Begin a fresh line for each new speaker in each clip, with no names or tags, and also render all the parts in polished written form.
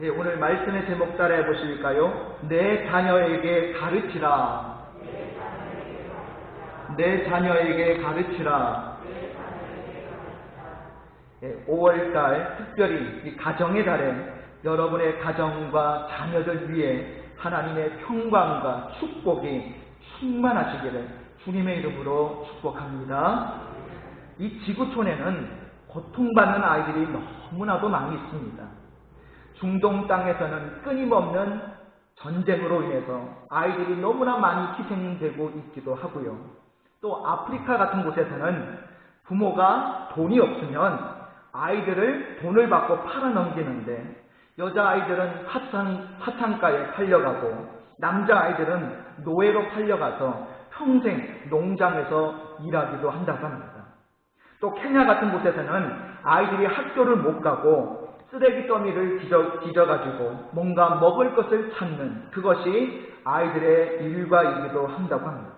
예, 오늘 말씀의 제목 따라해 보실까요? 내 자녀에게 가르치라. 내 자녀에게 가르치라. 5월달 특별히 이 가정의 달에 여러분의 가정과 자녀들 위해 하나님의 평강과 축복이 충만하시기를 주님의 이름으로 축복합니다. 이 지구촌에는 고통받는 아이들이 너무나도 많이 있습니다. 중동 땅에서는 끊임없는 전쟁으로 인해서 아이들이 너무나 많이 희생되고 있기도 하고요. 또 아프리카 같은 곳에서는 부모가 돈이 없으면 아이들을 돈을 받고 팔아넘기는데 여자아이들은 사창가에 팔려가고 남자아이들은 노예로 팔려가서 평생 농장에서 일하기도 한다고 합니다. 또 케냐 같은 곳에서는 아이들이 학교를 못 가고 쓰레기 더미를 뒤져가지고 뭔가 먹을 것을 찾는 그것이 아이들의 일과이기도 한다고 합니다.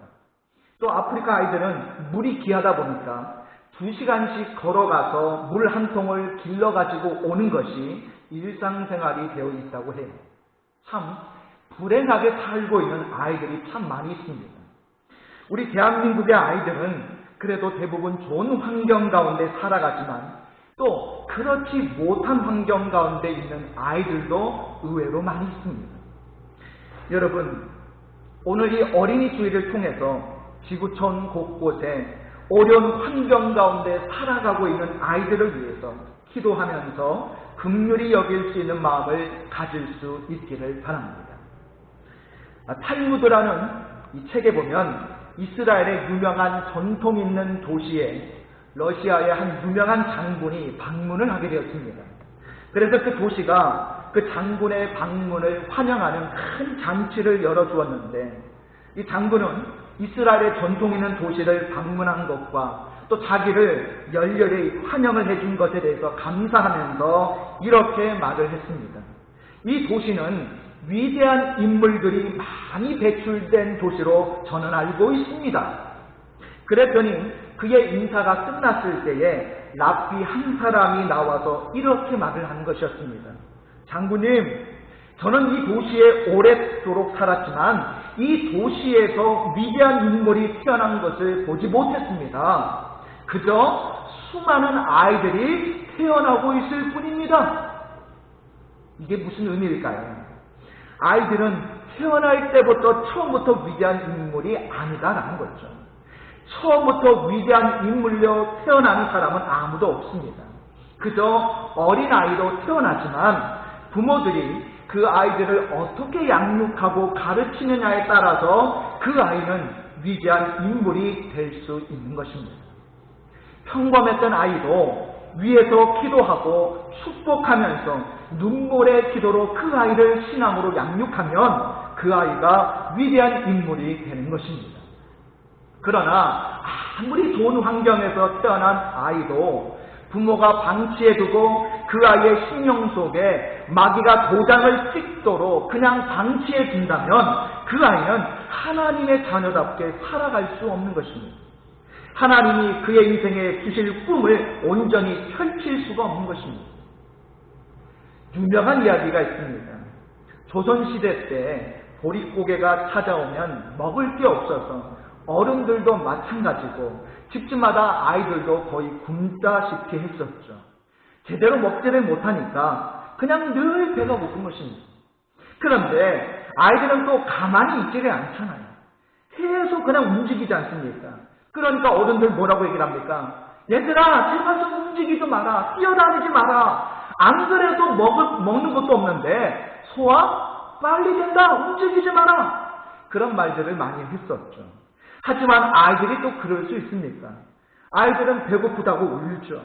또 아프리카 아이들은 물이 귀하다 보니까 2시간씩 걸어가서 물 한 통을 길러가지고 오는 것이 일상생활이 되어 있다고 해요. 참 불행하게 살고 있는 아이들이 참 많이 있습니다. 우리 대한민국의 아이들은 그래도 대부분 좋은 환경 가운데 살아가지만 또 그렇지 못한 환경 가운데 있는 아이들도 의외로 많이 있습니다. 여러분, 오늘 이 어린이 주일을 통해서 지구촌 곳곳에 어려운 환경 가운데 살아가고 있는 아이들을 위해서 기도하면서 긍휼히 여길 수 있는 마음을 가질 수 있기를 바랍니다. 탈무드라는 이 책에 보면 이스라엘의 유명한 전통 있는 도시에 러시아의 한 유명한 장군이 방문을 하게 되었습니다. 그래서 그 도시가 그 장군의 방문을 환영하는 큰 잔치를 열어주었는데 이 장군은 이스라엘의 전통 있는 도시를 방문한 것과 또 자기를 열렬히 환영을 해준 것에 대해서 감사하면서 이렇게 말을 했습니다. 이 도시는 위대한 인물들이 많이 배출된 도시로 저는 알고 있습니다. 그랬더니 그의 인사가 끝났을 때에 랍비 한 사람이 나와서 이렇게 말을 한 것이었습니다. 장군님, 저는 이 도시에 오랫도록 살았지만 이 도시에서 위대한 인물이 태어난 것을 보지 못했습니다. 그저 수많은 아이들이 태어나고 있을 뿐입니다. 이게 무슨 의미일까요? 아이들은 태어날 때부터 처음부터 위대한 인물이 아니다라는 거죠. 처음부터 위대한 인물로 태어나는 사람은 아무도 없습니다. 그저 어린아이로 태어나지만 부모들이 그 아이들을 어떻게 양육하고 가르치느냐에 따라서 그 아이는 위대한 인물이 될 수 있는 것입니다. 평범했던 아이도 위에서 기도하고 축복하면서 눈물의 기도로 그 아이를 신앙으로 양육하면 그 아이가 위대한 인물이 되는 것입니다. 그러나 아무리 좋은 환경에서 태어난 아이도 부모가 방치해두고 그 아이의 심령 속에 마귀가 도장을 찍도록 그냥 방치해 둔다면 그 아이는 하나님의 자녀답게 살아갈 수 없는 것입니다. 하나님이 그의 인생에 주실 꿈을 온전히 펼칠 수가 없는 것입니다. 유명한 이야기가 있습니다. 조선시대 때 보릿고개가 찾아오면 먹을 게 없어서 어른들도 마찬가지고 집집마다 아이들도 거의 굶다시피 했었죠. 제대로 먹지를 못하니까 그냥 늘 배가 고픈 것입니다. 그런데 아이들은 또 가만히 있지를 않잖아요. 계속 그냥 움직이지 않습니까? 그러니까 어른들 뭐라고 얘기를 합니까? 얘들아, 제발 좀 움직이지 마라. 뛰어다니지 마라. 안 그래도 먹는 것도 없는데 소화 빨리 된다. 움직이지 마라. 그런 말들을 많이 했었죠. 하지만 아이들이 또 그럴 수 있습니까? 아이들은 배고프다고 울죠.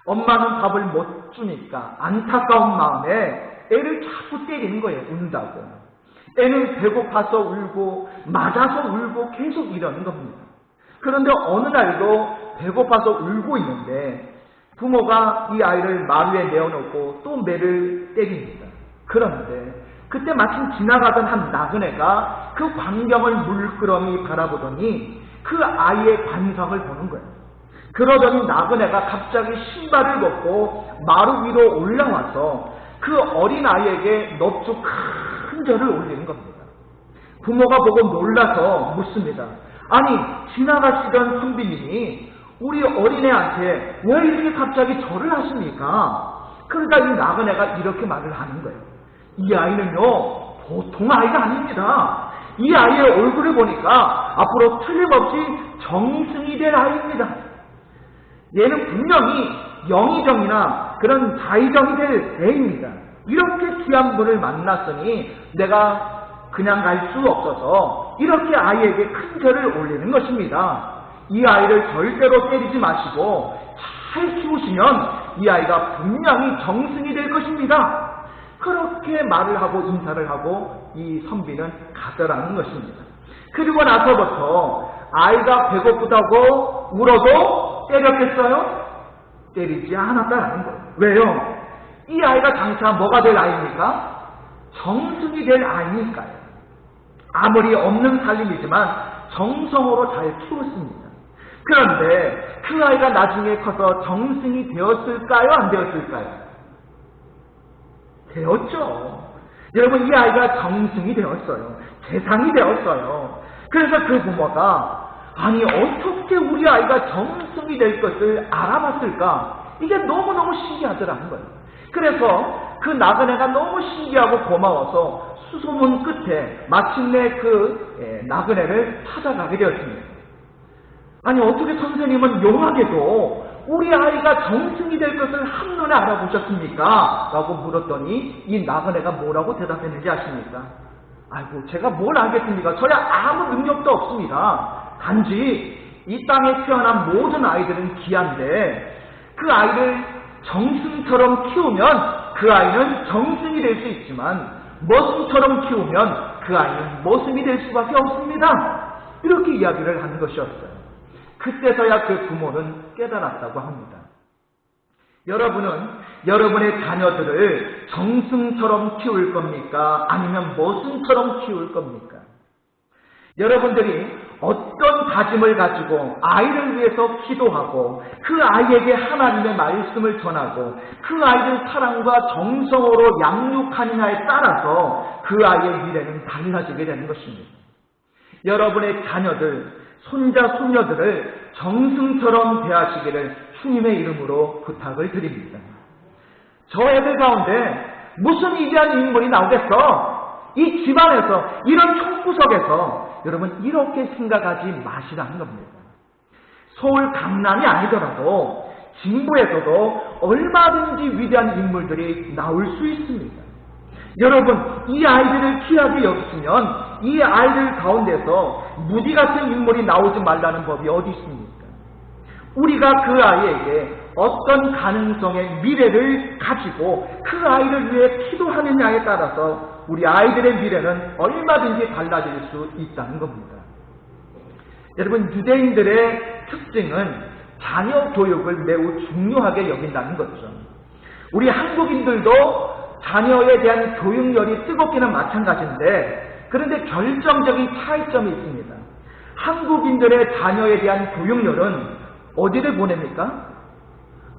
엄마는 밥을 못 주니까 안타까운 마음에 애를 자꾸 때리는 거예요. 운다고. 애는 배고파서 울고 맞아서 울고 계속 이러는 겁니다. 그런데 어느 날도 배고파서 울고 있는데 부모가 이 아이를 마루에 내어놓고 또 매를 때립니다. 그런데 그때 마침 지나가던 한 나그네가 그 광경을 물끄러미 바라보더니 그 아이의 관상을 보는 거예요. 그러더니 나그네가 갑자기 신발을 벗고 마루 위로 올라와서 그 어린아이에게 넙죽 큰 절을 올리는 겁니다. 부모가 보고 놀라서 묻습니다. 아니, 지나가시던 선비님이 우리 어린애한테 왜 이렇게 갑자기 절을 하십니까? 그러니까 이 나그네가 이렇게 말을 하는 거예요. 이 아이는요, 보통 아이가 아닙니다. 이 아이의 얼굴을 보니까 앞으로 틀림없이 정승이 될 아이입니다. 얘는 분명히 영의정이나 그런 자의정이 될 애입니다. 이렇게 귀한 분을 만났으니 내가 그냥 갈 수 없어서 이렇게 아이에게 큰 절을 올리는 것입니다. 이 아이를 절대로 때리지 마시고 잘 키우시면 이 아이가 분명히 정승이 될 것입니다. 그렇게 말을 하고 인사를 하고 이 선비는 가더라는 것입니다. 그리고 나서부터 아이가 배고프다고 울어도 때렸겠어요? 때리지 않았다는 거예요. 왜요? 이 아이가 장차 뭐가 될 아이입니까? 정승이 될 아이니까요. 아무리 없는 살림이지만 정성으로 잘 키웠습니다. 그런데 그 아이가 나중에 커서 정승이 되었을까요? 안 되었을까요? 되었죠. 여러분, 이 아이가 정승이 되었어요. 재상이 되었어요. 그래서 그 부모가 아니 어떻게 우리 아이가 정승이 될 것을 알아봤을까? 이게 너무너무 신기하더라는 거예요. 그래서 그 나그네가 너무 신기하고 고마워서 수소문 끝에 마침내 그 나그네를 찾아가게 되었습니다. 아니 어떻게 선생님은 용하게도 우리 아이가 정승이 될 것을 한눈에 알아보셨습니까? 라고 물었더니 이 나그네가 뭐라고 대답했는지 아십니까? 아이고 제가 뭘 알겠습니까? 저야 아무 능력도 없습니다. 단지 이 땅에 태어난 모든 아이들은 귀한데 그 아이를 정승처럼 키우면 그 아이는 정승이 될 수 있지만 머슴처럼 키우면 그 아이는 머슴이 될 수밖에 없습니다. 이렇게 이야기를 하는 것이었어요. 그때서야 그 부모는 깨달았다고 합니다. 여러분은 여러분의 자녀들을 정승처럼 키울 겁니까? 아니면 머슴처럼 키울 겁니까? 여러분들이 어떤 다짐을 가지고 아이를 위해서 기도하고 그 아이에게 하나님의 말씀을 전하고 그 아이를 사랑과 정성으로 양육하느냐에 따라서 그 아이의 미래는 달라지게 되는 것입니다. 여러분의 자녀들, 손자, 손녀들을 정승처럼 대하시기를 주님의 이름으로 부탁을 드립니다. 저 애들 가운데 무슨 위대한 인물이 나오겠어? 이 집안에서, 이런 총구석에서 여러분 이렇게 생각하지 마시라는 겁니다. 서울 강남이 아니더라도 진부에서도 얼마든지 위대한 인물들이 나올 수 있습니다. 여러분 이 아이들을 귀하게 여기시면 이 아이들 가운데서 무디 같은 인물이 나오지 말라는 법이 어디 있습니까? 우리가 그 아이에게 어떤 가능성의 미래를 가지고 그 아이를 위해 기도하느냐에 따라서 우리 아이들의 미래는 얼마든지 달라질 수 있다는 겁니다. 여러분 유대인들의 특징은 자녀 교육을 매우 중요하게 여긴다는 거죠. 우리 한국인들도 자녀에 대한 교육열이 뜨겁기는 마찬가지인데 그런데 결정적인 차이점이 있습니다. 한국인들의 자녀에 대한 교육열은 어디를 보냅니까?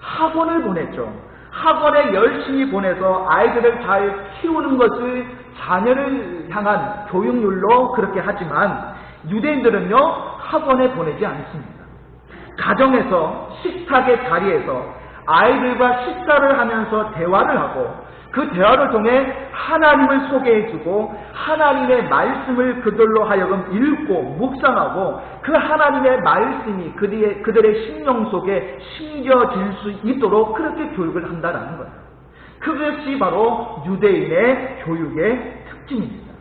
학원을 보냈죠. 학원에 열심히 보내서 아이들을 잘 키우는 것을 자녀를 향한 교육률로 그렇게 하지만 유대인들은요 학원에 보내지 않습니다. 가정에서 식탁의 자리에서 아이들과 식사를 하면서 대화를 하고 그 대화를 통해 하나님을 소개해주고 하나님의 말씀을 그들로 하여금 읽고 묵상하고 그 하나님의 말씀이 그들의 심령 속에 심겨질 수 있도록 그렇게 교육을 한다는 거예요. 그것이 바로 유대인의 교육의 특징입니다.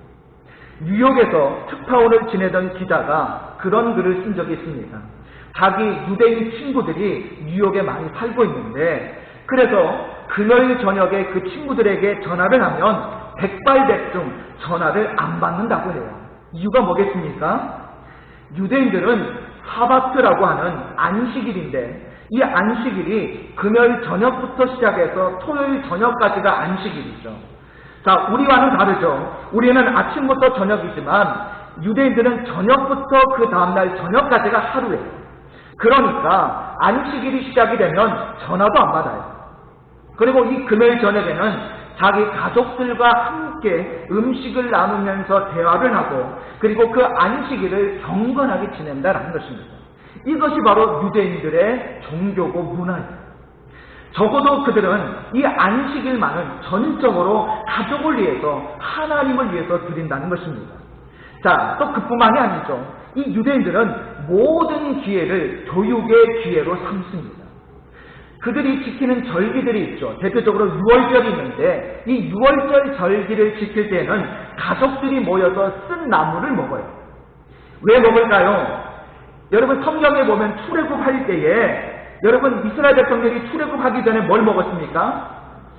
뉴욕에서 특파원을 지내던 기자가 그런 글을 쓴 적이 있습니다. 자기 유대인 친구들이 뉴욕에 많이 살고 있는데 그래서 금요일 저녁에 그 친구들에게 전화를 하면 백발백중 전화를 안 받는다고 해요. 이유가 뭐겠습니까? 유대인들은 사바트라고 하는 안식일인데 이 안식일이 금요일 저녁부터 시작해서 토요일 저녁까지가 안식일이죠. 자, 우리와는 다르죠. 우리는 아침부터 저녁이지만 유대인들은 저녁부터 그 다음날 저녁까지가 하루예요. 그러니까 안식일이 시작이 되면 전화도 안 받아요. 그리고 이 금요일 저녁에는 자기 가족들과 함께 음식을 나누면서 대화를 하고 그리고 그 안식일을 경건하게 지낸다라는 것입니다. 이것이 바로 유대인들의 종교고 문화입니다. 적어도 그들은 이 안식일만은 전적으로 가족을 위해서 하나님을 위해서 드린다는 것입니다. 자, 또 그뿐만이 아니죠. 이 유대인들은 모든 기회를 교육의 기회로 삼습니다. 그들이 지키는 절기들이 있죠. 대표적으로 유월절이 있는데 이 유월절 절기를 지킬 때는 가족들이 모여서 쓴 나물을 먹어요. 왜 먹을까요? 여러분 성경에 보면 출애굽할 때에 여러분 이스라엘 백성들이 출애굽하기 전에 뭘 먹었습니까?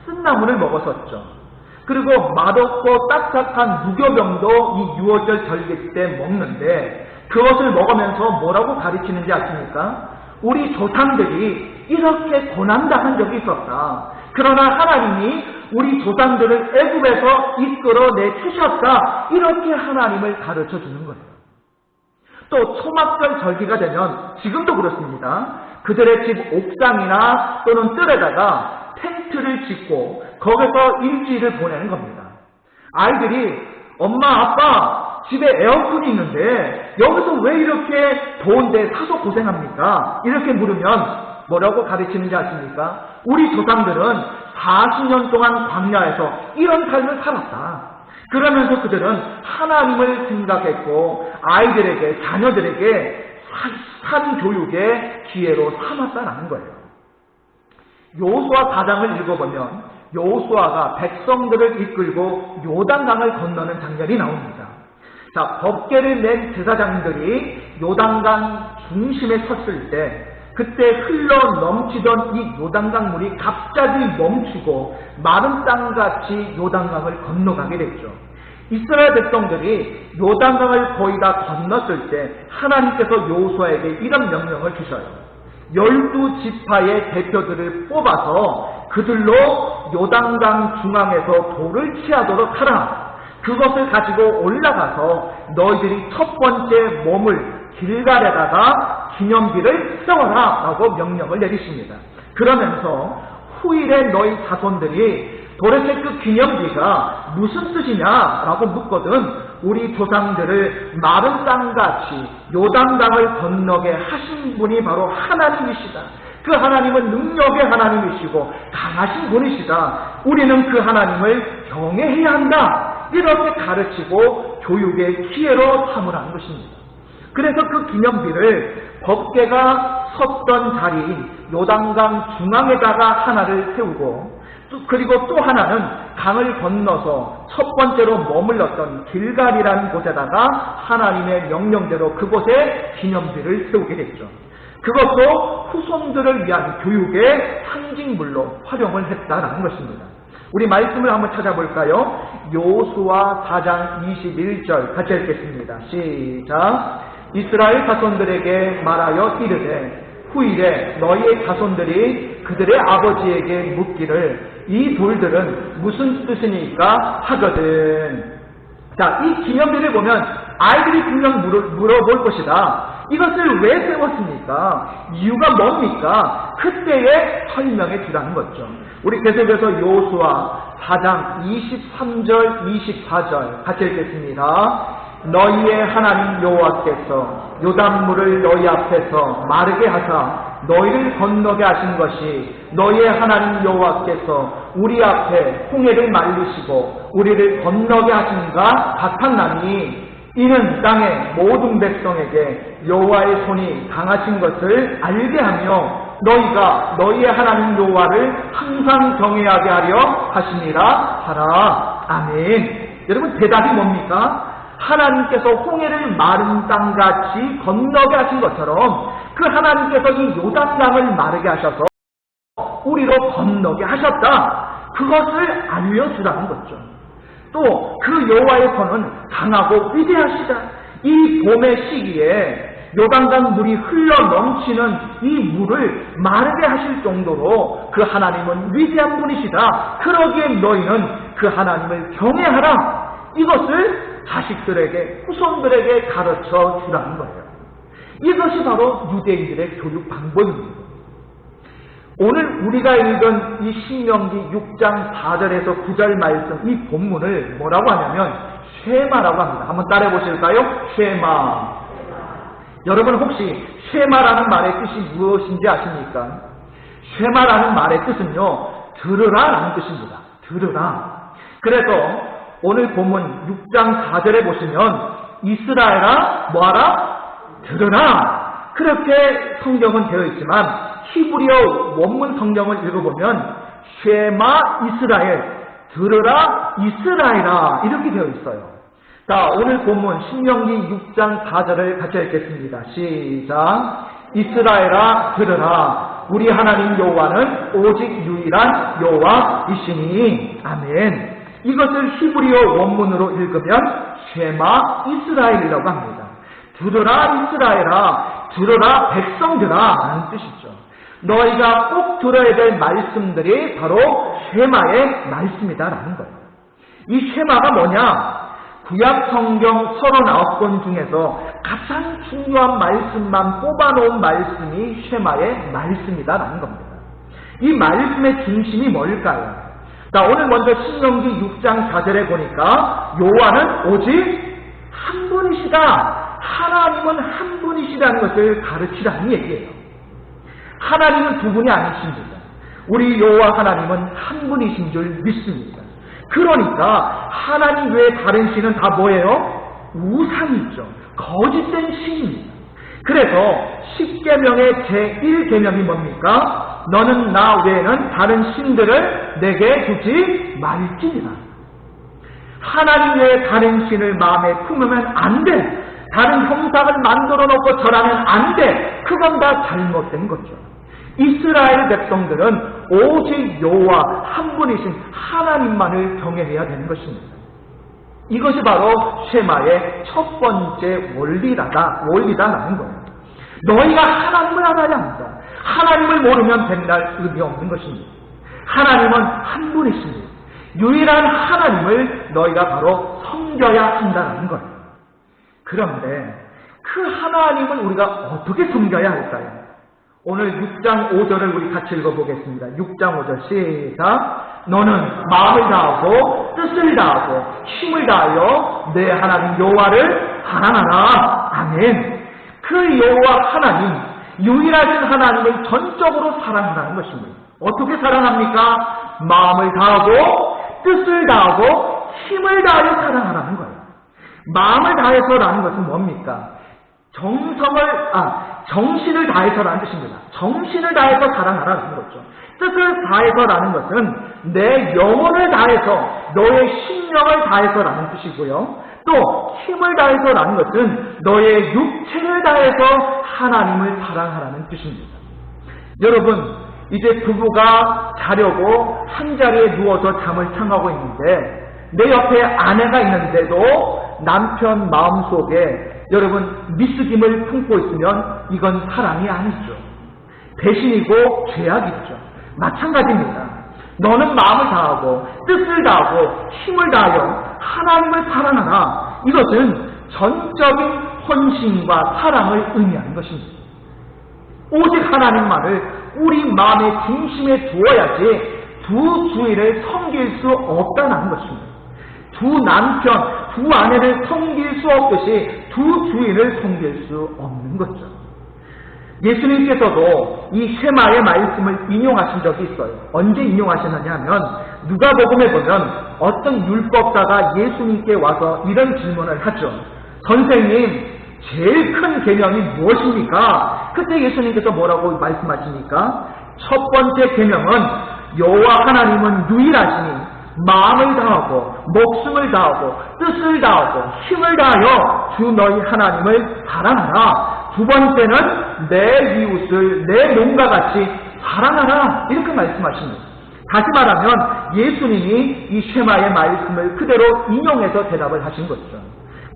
쓴 나물을 먹었었죠. 그리고 맛없고 딱딱한 무교병도 이 유월절 절기 때 먹는데 그것을 먹으면서 뭐라고 가르치는지 아십니까? 우리 조상들이 이렇게 고난당한 적이 있었다. 그러나 하나님이 우리 조상들을 애굽에서 이끌어내 주셨다. 이렇게 하나님을 가르쳐 주는 거예요. 또 초막절 절기가 되면 지금도 그렇습니다. 그들의 집 옥상이나 또는 뜰에다가 텐트를 짓고 거기서 일주일을 보내는 겁니다. 아이들이 엄마 아빠 집에 에어컨이 있는데 여기서 왜 이렇게 더운데 사서 고생합니까? 이렇게 물으면 뭐라고 가르치는지 아십니까? 우리 조상들은 40년 동안 광야에서 이런 삶을 살았다. 그러면서 그들은 하나님을 생각했고 아이들에게 자녀들에게 산 교육의 기회로 삼았다라는 거예요. 여호수아 4장을 읽어보면 여호수아가 백성들을 이끌고 요단강을 건너는 장면이 나옵니다. 자, 법궤를 낸 제사장들이 요단강 중심에 섰을 때 그때 흘러 넘치던 이 요단강 물이 갑자기 멈추고 마른 땅같이 요단강을 건너가게 됐죠. 이스라엘 백성들이 요단강을 거의 다 건넜을 때 하나님께서 여호수아에게 이런 명령을 주셔요. 12지파의 대표들을 뽑아서 그들로 요단강 중앙에서 돌을 취하도록 하라. 그것을 가지고 올라가서 너희들이 첫 번째 몸을 길갈에다가 기념비를 세워라 라고 명령을 내리십니다. 그러면서 후일에 너희 자손들이 도대체 그 기념비가 무슨 뜻이냐라고 묻거든 우리 조상들을 마른 땅같이 요단강을 건너게 하신 분이 바로 하나님이시다. 그 하나님은 능력의 하나님이시고 강하신 분이시다. 우리는 그 하나님을 경외해야 한다. 이렇게 가르치고 교육의 기회로 삼으라는 것입니다. 그래서 그 기념비를 법궤가 섰던 자리인 요단강 중앙에다가 하나를 세우고 그리고 또 하나는 강을 건너서 첫 번째로 머물렀던 길갈이라는 곳에다가 하나님의 명령대로 그곳에 기념비를 세우게 됐죠. 그것도 후손들을 위한 교육의 상징물로 활용을 했다라는 것입니다. 우리 말씀을 한번 찾아볼까요? 여호수아 4장 21절 같이 읽겠습니다. 시작. 이스라엘 자손들에게 말하여 이르되 후일에 너희의 자손들이 그들의 아버지에게 묻기를 이 돌들은 무슨 뜻이니까 하거든. 자, 이 기념비를 보면 아이들이 분명 물어볼 것이다. 이것을 왜 세웠습니까? 이유가 뭡니까? 그때에 설명해 주라는 거죠. 우리 계속해서 여호수아 4장 23절 24절 같이 읽겠습니다. 너희의 하나님 여호와께서 요단물을 너희 앞에서 마르게 하사 너희를 건너게 하신 것이 너희의 하나님 여호와께서 우리 앞에 홍해를 말리시고 우리를 건너게 하신가 같았나니 이는 땅의 모든 백성에게 여호와의 손이 강하신 것을 알게 하며 너희가 너희의 하나님 여호와를 항상 경외하게 하려 하시니라 하라. 아멘. 여러분 대답이 뭡니까? 하나님께서 홍해를 마른 땅같이 건너게 하신 것처럼 그 하나님께서 이 요단강을 마르게 하셔서 우리로 건너게 하셨다. 그것을 알려주라는 거죠. 또 그 여호와의 손은 강하고 위대하시다. 이 봄의 시기에 요단강 물이 흘러 넘치는 이 물을 마르게 하실 정도로 그 하나님은 위대한 분이시다. 그러기에 너희는 그 하나님을 경외하라. 이것을 자식들에게 후손들에게 가르쳐 주라는 거예요. 이것이 바로 유대인들의 교육 방법입니다. 오늘 우리가 읽은 이 신명기 6장 4절에서 9절 말씀, 이 본문을 뭐라고 하냐면 쉐마라고 합니다. 한번 따라해 보실까요? 쉐마. 여러분 혹시 쉐마라는 말의 뜻이 무엇인지 아십니까? 쉐마라는 말의 뜻은요, 들으라라는 뜻입니다. 들으라. 그래서 오늘 본문 6장 4절에 보시면 이스라엘아 뭐하라? 들으라. 그렇게 성경은 되어 있지만 히브리어 원문 성경을 읽어보면 쉐마 이스라엘, 들으라 이스라엘아, 이렇게 되어 있어요. 자, 오늘 본문 신명기 6장 4절을 같이 읽겠습니다. 시작. 이스라엘아 들으라, 우리 하나님 여호와는 오직 유일한 여호와이시니. 아멘. 이것을 히브리어 원문으로 읽으면 쉐마 이스라엘이라고 합니다. 들으라 이스라엘아, 들으라 백성들아 라는 뜻이죠. 너희가 꼭 들어야 될 말씀들이 바로 쉐마의 말씀이다라는 거예요. 이 쉐마가 뭐냐? 구약 성경 39권 중에서 가장 중요한 말씀만 뽑아놓은 말씀이 쉐마의 말씀이다라는 겁니다. 이 말씀의 중심이 뭘까요? 자, 오늘 먼저 신명기 6장 4절에 보니까 여호와는 오직 한 분이시다. 하나님은 한 분이시다는 것을 가르치라는 얘기예요. 하나님은 두 분이 아니십니다. 우리 여호와 하나님은 한 분이신 줄 믿습니다. 그러니까 하나님 외에 다른 신은 다 뭐예요? 우상이죠. 거짓된 신입니다. 그래서 10계명의 제1계명이 뭡니까? 너는 나 외에는 다른 신들을 내게 두지 말지니라. 하나님 외에 다른 신을 마음에 품으면 안 돼. 다른 형상을 만들어 놓고 절하면 안 돼. 그건 다 잘못된 거죠. 이스라엘 백성들은 오직 여호와 한 분이신 하나님만을 경외해야 되는 것입니다. 이것이 바로 쉐마의 첫 번째 원리다라는 거예요. 너희가 하나님을 알아야 한다. 하나님을 모르면 백날 의미 없는 것입니다. 하나님은 한 분이십니다. 유일한 하나님을 너희가 바로 섬겨야 한다는 거예요. 그런데 그 하나님을 우리가 어떻게 섬겨야 할까요? 오늘 6장 5절을 우리 같이 읽어보겠습니다. 6장 5절 시작. 너는 마음을 다하고 뜻을 다하고 힘을 다하여 내 하나님 여호와를 사랑하라. 아멘. 그 여호와 하나님, 유일하신 하나님을 전적으로 사랑하라는 것입니다. 어떻게 사랑합니까? 마음을 다하고 뜻을 다하고 힘을 다하여 사랑하라는 거예요. 마음을 다해서라는 것은 뭡니까? 정신을 다해서라는 뜻입니다. 정신을 다해서 사랑하라는 거죠. 뜻을 다해서라는 것은 내 영혼을 다해서, 너의 신령을 다해서라는 뜻이고요. 또 힘을 다해서라는 것은 너의 육체를 다해서 하나님을 사랑하라는 뜻입니다. 여러분, 이제 부부가 자려고 한자리에 누워서 잠을 청하고 있는데 내 옆에 아내가 있는데도 남편 마음속에 여러분 미스김을 품고 있으면 이건 사랑이 아니죠. 배신이고 죄악이죠. 마찬가지입니다. 너는 마음을 다하고 뜻을 다하고 힘을 다하여 하나님을 사랑하라. 이것은 전적인 헌신과 사랑을 의미하는 것입니다. 오직 하나님만을 우리 마음의 중심에 두어야지 두 주인을 섬길 수 없다는 것입니다. 두 남편, 두 아내를 섬길 수 없듯이 두 주인을 섬길 수 없는 거죠. 예수님께서도 이 쉐마의 말씀을 인용하신 적이 있어요. 언제 인용하시느냐 하면 누가복음에 보면 어떤 율법사가 예수님께 와서 이런 질문을 하죠. 선생님, 제일 큰 계명이 무엇입니까? 그때 예수님께서 뭐라고 말씀하십니까? 첫 번째 계명은 여호와 하나님은 유일하시니 마음을 다하고 목숨을 다하고 뜻을 다하고 힘을 다하여 주 너희 하나님을 사랑하라. 두 번째는 내 이웃을 내 몸과 같이 사랑하라. 이렇게 말씀하십니다. 다시 말하면 예수님이 이 쉐마의 말씀을 그대로 인용해서 대답을 하신 거죠.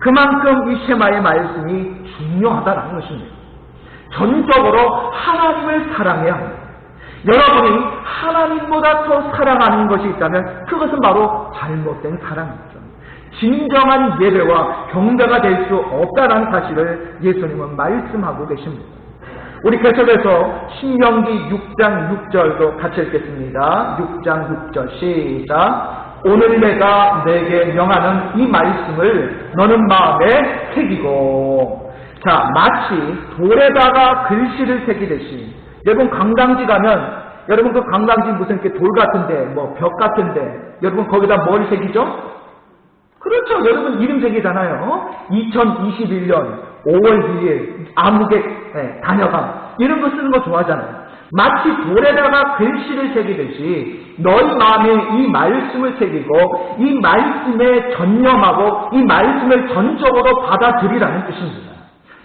그만큼 이 쉐마의 말씀이 중요하다는 것입니다. 전적으로 하나님을 사랑해야 합니다. 여러분이 하나님보다 더 사랑하는 것이 있다면 그것은 바로 잘못된 사랑이죠. 진정한 예배와 경배가 될 수 없다는 사실을 예수님은 말씀하고 계십니다. 우리 계속해서 신명기 6장 6절도 같이 읽겠습니다. 6장 6절 시작. 오늘 내가 내게 명하는 이 말씀을 너는 마음에 새기고. 자, 마치 돌에다가 글씨를 새기듯이. 여러분 관광지 가면 여러분 그 관광지 무슨 이렇게 돌 같은데 뭐 벽 같은데 여러분 거기다 뭘 새기죠? 그렇죠. 여러분 이름 새기잖아요. 2021년 5월 2일 아무개 다녀감 이런 거 쓰는 거 좋아하잖아요. 마치 돌에다가 글씨를 새기듯이 너희 마음에 이 말씀을 새기고 이 말씀에 전념하고 이 말씀을 전적으로 받아들이라는 뜻입니다.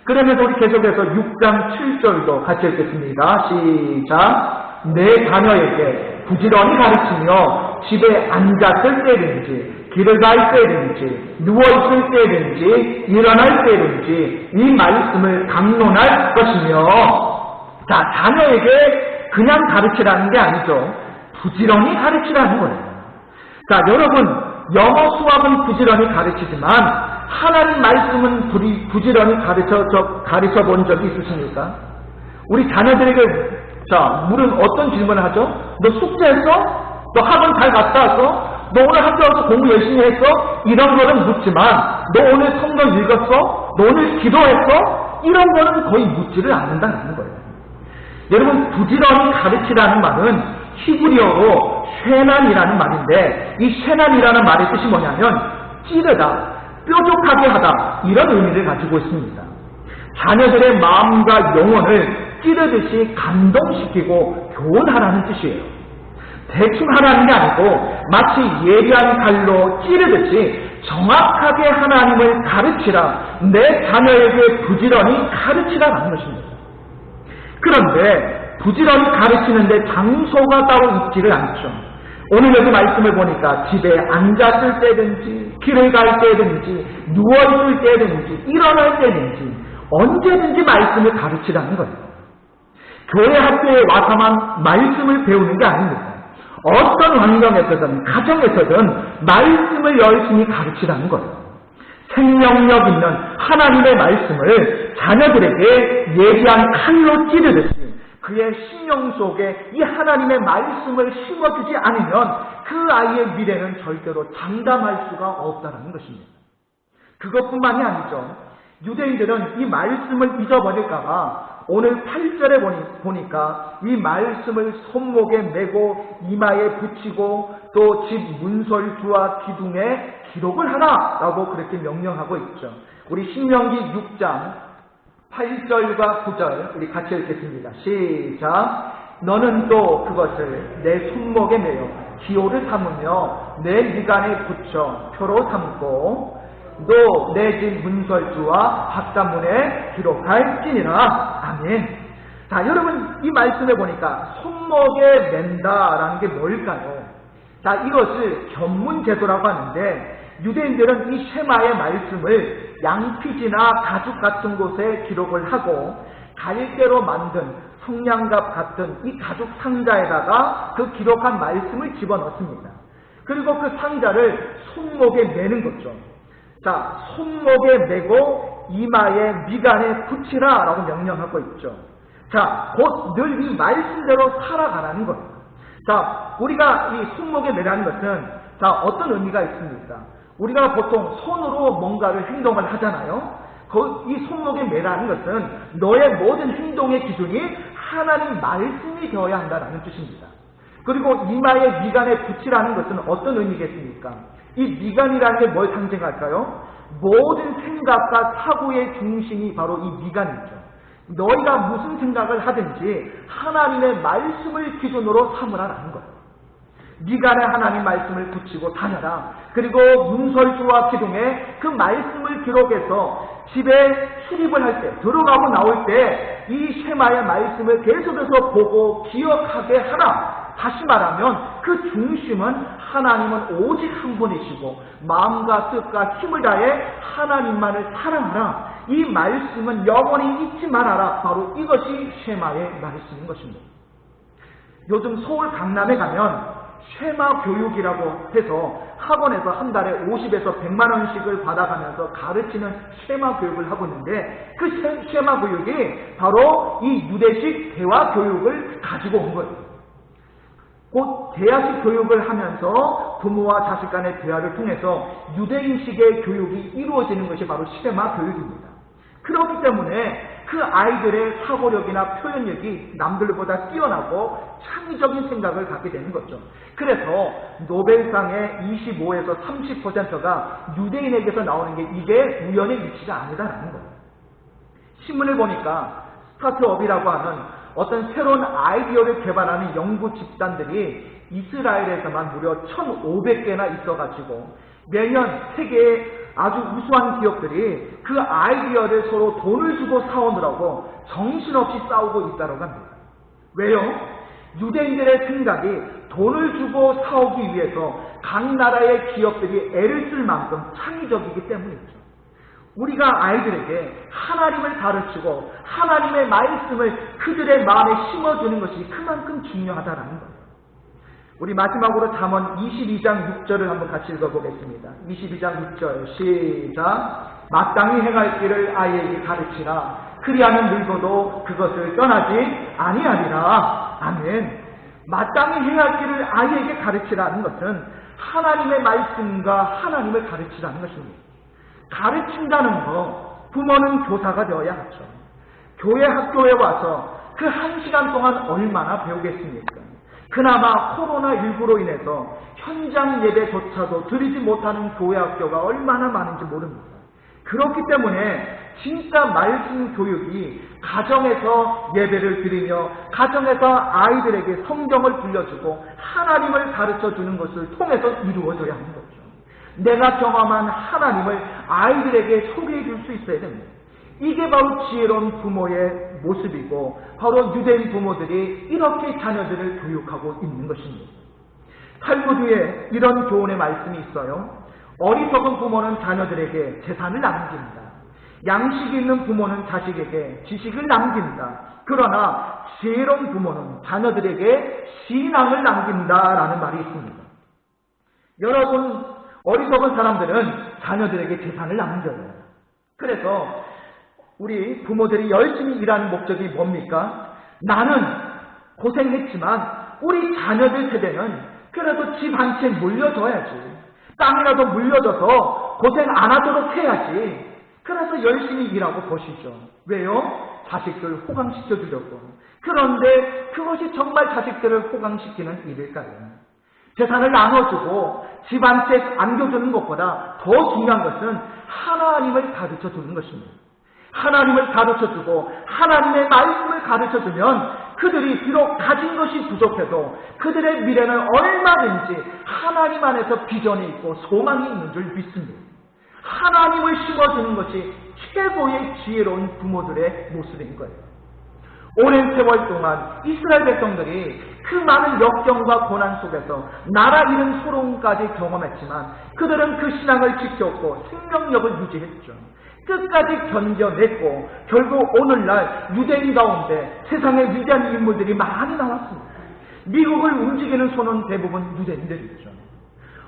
그러면서 우리 계속해서 6장 7절도 같이 읽겠습니다. 시작. 내 자녀에게 부지런히 가르치며 집에 앉았을 때든지 길을 갈 때든지 누워있을 때든지 일어날 때든지 이 말씀을 강론할 것이며. 자, 자녀에게 그냥 가르치라는 게 아니죠. 부지런히 가르치라는 거예요. 자, 여러분 영어 수학은 부지런히 가르치지만 하나님 말씀은 부지런히 가르쳐 본 적이 있으십니까? 우리 자녀들에게 자, 물은 어떤 질문을 하죠? 너 숙제했어? 너 학원 잘 갔다 왔어? 너 오늘 학교 와서 공부 열심히 했어? 이런 거는 묻지만 너 오늘 성경 읽었어? 너 오늘 기도했어? 이런 거는 거의 묻지를 않는다는 거예요. 여러분 부지런히 가르치라는 말은 히브리어로 쉐난이라는 말인데 이 쉐난이라는 말의 뜻이 뭐냐면 찌르다, 뾰족하게 하다 이런 의미를 가지고 있습니다. 자녀들의 마음과 영혼을 찌르듯이 감동시키고 교훈하라는 뜻이에요. 대충 하라는 게 아니고 마치 예리한 칼로 찌르듯이 정확하게 하나님을 가르치라, 내 자녀에게 부지런히 가르치라라는 것입니다. 그런데 부지런히 가르치는데 장소가 따로 있지를 않죠. 오늘 여기 말씀을 보니까 집에 앉았을 때든지 길을 갈 때든지 누워있을 때든지 일어날 때든지 언제든지 말씀을 가르치라는 거예요. 교회 학교에 와서만 말씀을 배우는 게 아닙니다. 어떤 환경에서든 가정에서든 말씀을 열심히 가르치라는 거예요. 생명력 있는 하나님의 말씀을 자녀들에게 예리한 칼로 찌르듯이 그의 심령 속에 이 하나님의 말씀을 심어주지 않으면 그 아이의 미래는 절대로 장담할 수가 없다는 것입니다. 그것뿐만이 아니죠. 유대인들은 이 말씀을 잊어버릴까봐 오늘 8절에 보니까 이 말씀을 손목에 메고 이마에 붙이고 또 집 문설주와 기둥에 기록을 하라라고 그렇게 명령하고 있죠. 우리 신명기 6장 8절과 9절 우리 같이 읽겠습니다. 시작. 너는 또 그것을 내 손목에 매어 기호를 삼으며 내 미간에 붙여 표로 삼고 너 내 집 문설주와 바깥문에 기록할지니라. 아멘. 자, 여러분 이 말씀에 보니까 손목에 맨다라는 게 뭘까요? 자, 이것을 견문제도라고 하는데 유대인들은 이 쉐마의 말씀을 양피지나 가죽 같은 곳에 기록을 하고 갈대로 만든 성냥갑 같은 이 가죽 상자에다가 그 기록한 말씀을 집어넣습니다. 그리고 그 상자를 손목에 매는 거죠. 자, 손목에 매고 이마에 미간에 붙이라 라고 명령하고 있죠. 자, 곧 늘 이 말씀대로 살아가라는 거예요. 자, 우리가 이 손목에 매라는 것은 자, 어떤 의미가 있습니까? 우리가 보통 손으로 뭔가를 행동을 하잖아요. 이 손목에 매라는 것은 너의 모든 행동의 기준이 하나님 말씀이 되어야 한다는 뜻입니다. 그리고 이마에 미간에 붙이라는 것은 어떤 의미겠습니까? 이 미간이라는 게 뭘 상징할까요? 모든 생각과 사고의 중심이 바로 이 미간이죠. 너희가 무슨 생각을 하든지 하나님의 말씀을 기준으로 삼으라는 거예요. 미간에 하나님 말씀을 붙이고 다녀라. 그리고 문설주와 기둥에 그 말씀을 기록해서 집에 출입을 할 때, 들어가고 나올 때 이 쉐마의 말씀을 계속해서 보고 기억하게 하라. 다시 말하면 그 중심은 하나님은 오직 한 분이시고 마음과 뜻과 힘을 다해 하나님만을 사랑하라. 이 말씀은 영원히 잊지 말아라. 바로 이것이 쉐마의 말씀인 것입니다. 요즘 서울 강남에 가면 쉐마 교육이라고 해서 학원에서 한 달에 50에서 100만 원씩을 받아가면서 가르치는 쉐마 교육을 하고 있는데 그 쉐마 교육이 바로 이 유대식 대화 교육을 가지고 온 거예요. 곧 대화식 교육을 하면서 부모와 자식 간의 대화를 통해서 유대인식의 교육이 이루어지는 것이 바로 쉐마 교육입니다. 그렇기 때문에 그 아이들의 사고력이나 표현력이 남들보다 뛰어나고 창의적인 생각을 갖게 되는 거죠. 그래서 노벨상의 25에서 30%가 유대인에게서 나오는 게 이게 우연의 위치가 아니다라는 거예요. 신문을 보니까 스타트업이라고 하는 어떤 새로운 아이디어를 개발하는 연구 집단들이 이스라엘에서만 무려 1,500개나 있어가지고 매년 세계의 아주 우수한 기업들이 그 아이디어를 서로 돈을 주고 사오느라고 정신없이 싸우고 있다고 합니다. 왜요? 유대인들의 생각이 돈을 주고 사오기 위해서 각 나라의 기업들이 애를 쓸 만큼 창의적이기 때문이죠. 우리가 아이들에게 하나님을 가르치고 하나님의 말씀을 그들의 마음에 심어주는 것이 그만큼 중요하다는 거예요. 우리 마지막으로 잠언 22장 6절을 한번 같이 읽어보겠습니다. 22장 6절 시작. 마땅히 행할 길을 아이에게 가르치라. 그리하면 늙어도 그것을 떠나지 아니하리라. 아멘. 마땅히 행할 길을 아이에게 가르치라는 것은 하나님의 말씀과 하나님을 가르치라는 것입니다. 가르친다는 것, 부모는 교사가 되어야 하죠. 교회 학교에 와서 그 1시간 동안 얼마나 배우겠습니까? 그나마 코로나19로 인해서 현장 예배조차도 드리지 못하는 교회 학교가 얼마나 많은지 모릅니다. 그렇기 때문에 진짜 말씀 교육이 가정에서 예배를 드리며 가정에서 아이들에게 성경을 들려주고 하나님을 가르쳐주는 것을 통해서 이루어져야 하는 거죠. 내가 경험한 하나님을 아이들에게 소개해 줄 수 있어야 됩니다. 이게 바로 지혜로운 부모의 모습이고 바로 유대인 부모들이 이렇게 자녀들을 교육하고 있는 것입니다. 탈무드에 이런 교훈의 말씀이 있어요. 어리석은 부모는 자녀들에게 재산을 남긴다. 양식이 있는 부모는 자식에게 지식을 남긴다. 그러나 지혜로운 부모는 자녀들에게 신앙을 남긴다라는 말이 있습니다. 여러분, 어리석은 사람들은 자녀들에게 재산을 남겨요. 그래서 우리 부모들이 열심히 일하는 목적이 뭡니까? 나는 고생했지만 우리 자녀들 세대는 그래도 집 한 채 물려줘야지. 땅이라도 물려줘서 고생 안 하도록 해야지. 그래서 열심히 일하고 보시죠. 왜요? 자식들 호강시켜주려고. 그런데 그것이 정말 자식들을 호강시키는 일일까요? 재산을 나눠주고 집 한 채 안겨주는 것보다 더 중요한 것은 하나님을 가르쳐주는 것입니다. 하나님을 가르쳐주고 하나님의 말씀을 가르쳐주면 그들이 비록 가진 것이 부족해도 그들의 미래는 얼마든지 하나님 안에서 비전이 있고 소망이 있는 줄 믿습니다. 하나님을 심어주는 것이 최고의 지혜로운 부모들의 모습인 거예요. 오랜 세월 동안 이스라엘 백성들이 그 많은 역경과 고난 속에서 나라 잃은 소롱까지 경험했지만 그들은 그 신앙을 지켰고 생명력을 유지했죠. 끝까지 견뎌냈고 결국 오늘날 유대인 가운데 세상에 위대한 인물들이 많이 나왔습니다. 미국을 움직이는 손은 대부분 유대인들이죠.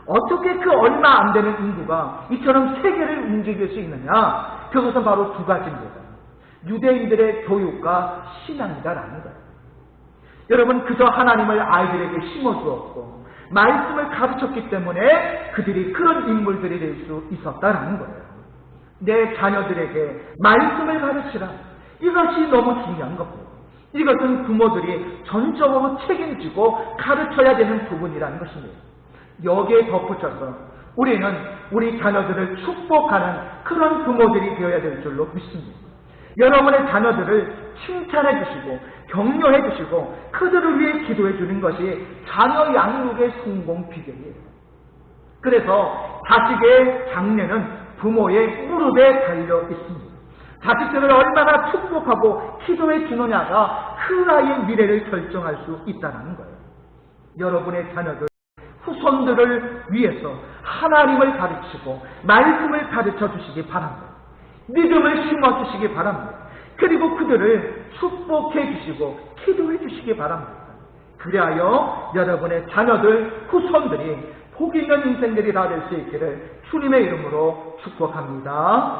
어떻게 그 얼마 안 되는 인구가 이처럼 세계를 움직일 수 있느냐? 그것은 바로 두 가지입니다. 유대인들의 교육과 신앙이다라는 거예요. 여러분, 그저 하나님을 아이들에게 심어주었고 말씀을 가르쳤기 때문에 그들이 그런 인물들이 될 수 있었다라는 거예요. 내 자녀들에게 말씀을 가르치라. 이것이 너무 중요한 겁니다. 이것은 부모들이 전적으로 책임지고 가르쳐야 되는 부분이라는 것입니다. 여기에 덧붙여서 우리는 우리 자녀들을 축복하는 그런 부모들이 되어야 될 줄로 믿습니다. 여러분의 자녀들을 칭찬해 주시고 격려해 주시고 그들을 위해 기도해 주는 것이 자녀 양육의 성공 비결이에요. 그래서 자식의 장래는 부모의 무릎에 달려 있습니다. 자식들을 얼마나 축복하고 기도해 주느냐가 그 아이의 미래를 결정할 수 있다는 거예요. 여러분의 자녀들, 후손들을 위해서 하나님을 가르치고 말씀을 가르쳐 주시기 바랍니다. 믿음을 심어 주시기 바랍니다. 그리고 그들을 축복해 주시고 기도해 주시기 바랍니다. 그리하여 여러분의 자녀들, 후손들이 복 있는 인생들이 다 될 수 있기를 주님의 이름으로 축복합니다.